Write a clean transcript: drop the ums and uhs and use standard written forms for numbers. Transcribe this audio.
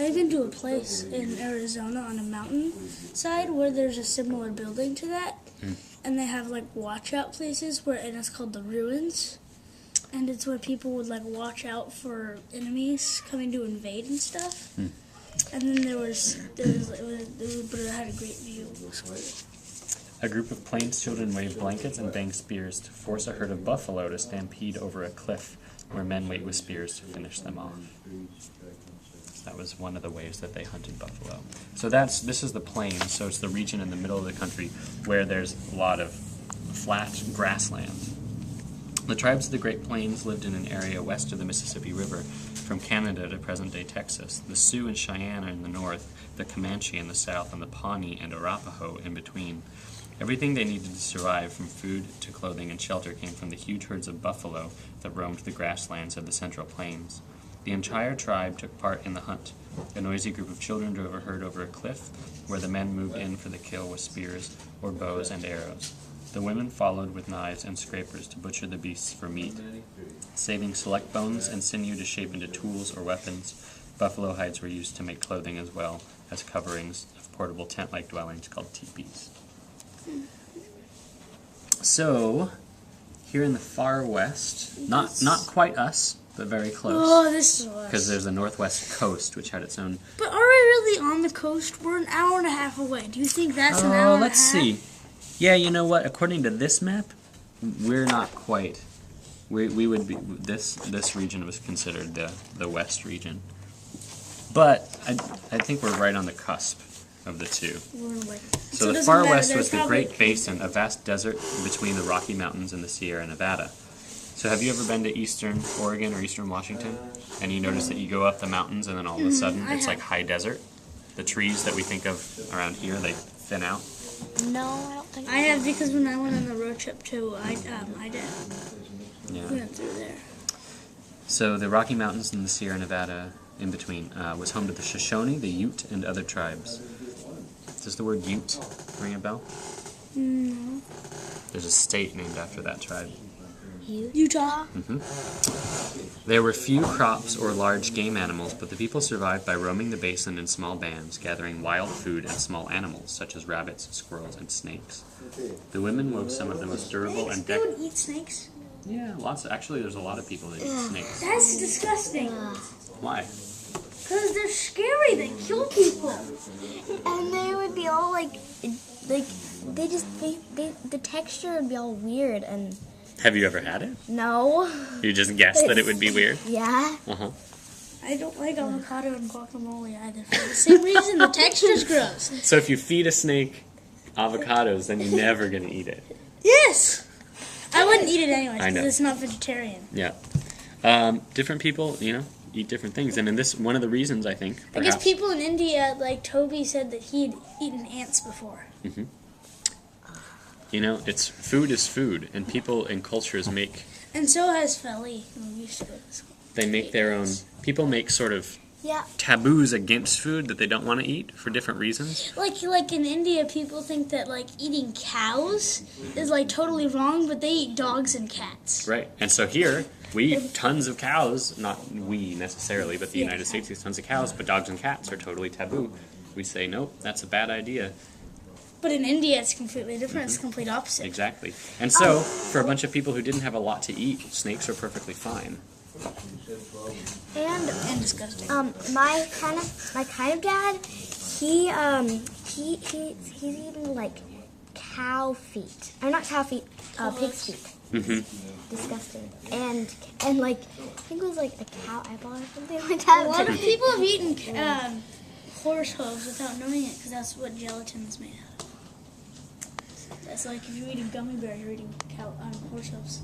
I've been to a place in Arizona on a mountainside where there's a similar building to that, and they have like watch out places and it's called the ruins, and it's where people would like watch out for enemies coming to invade and stuff. And then but it had a great view. It was cool. A group of Plains children wave blankets and bang spears to force a herd of buffalo to stampede over a cliff where men wait with spears to finish them off. That was one of the ways that they hunted buffalo. So this is the plains, so it's the region in the middle of the country where there's a lot of flat grassland. The tribes of the Great Plains lived in an area west of the Mississippi River, from Canada to present-day Texas. The Sioux and Cheyenne are in the north, the Comanche in the south, and the Pawnee and Arapaho in between. Everything they needed to survive, from food to clothing and shelter, came from the huge herds of buffalo that roamed the grasslands of the Central Plains. The entire tribe took part in the hunt. A noisy group of children drove a herd over a cliff, where the men moved in for the kill with spears or bows and arrows. The women followed with knives and scrapers to butcher the beasts for meat, saving select bones and sinew to shape into tools or weapons. Buffalo hides were used to make clothing as well as coverings of portable tent-like dwellings called teepees. So, here in the far west, not quite us, but very close. Oh, this is us. Because there's the northwest coast, which had its own... But are we really on the coast? We're an hour and a half away. Do you think that's an hour and a half? Let's see. Yeah, you know what? According to this map, we're not quite. We would be... This region was considered the west region. But I think we're right on the cusp of the two. So the far west was the Great Basin, a vast desert between the Rocky Mountains and the Sierra Nevada. So have you ever been to eastern Oregon or eastern Washington? And you notice that you go up the mountains and then all of a sudden it's like high desert? The trees that we think of around here, they thin out? No, I don't think I have, because when I went on the road trip to Idaho, Yeah. we went through there. So the Rocky Mountains and the Sierra Nevada in between was home to the Shoshone, the Ute, and other tribes. Does the word Ute ring a bell? No. There's a state named after that tribe. Utah. There were few crops or large game animals, but the people survived by roaming the basin in small bands, gathering wild food and small animals, such as rabbits, squirrels, and snakes. The women wove some of the most durable and They would eat snakes? Yeah, actually, there's a lot of people that eat snakes. That's disgusting. Why? Because they're scary. They kill people. And they would be all like the texture would be all weird and... Have you ever had it? No. You just guessed that it would be weird? Yeah. I don't like avocado and guacamole either. For the same reason, the texture's gross. So if you feed a snake avocados, then you're never going to eat it. Yes! I wouldn't eat it anyways, I know. because it's not vegetarian. Yeah. Different people, eat different things. And in this, one of the reasons, I think, I guess people in India, like Toby said that he'd eaten ants before. Food is food, and people and cultures make... And so has Feli, when we used to go to school. They make their own... People make sort of taboos against food that they don't want to eat for different reasons. Like in India, people think that like eating cows is like totally wrong, but they eat dogs and cats. Right. And so here, we eat tons of cows. Not we necessarily, but the United States eats tons of cows, but dogs and cats are totally taboo. We say, nope, that's a bad idea. But in India, it's completely different. It's the complete opposite. Exactly. And so, for a bunch of people who didn't have a lot to eat, snakes are perfectly fine. And disgusting. My kind of dad, he's eating like cow feet. Or not cow feet, pig's feet. Disgusting. And like, I think it was like a cow eyeball or something like that. A lot of people have eaten horse hooves without knowing it, because that's what gelatin is made out of. That's like if you're eating gummy bears, you're eating horse hooves.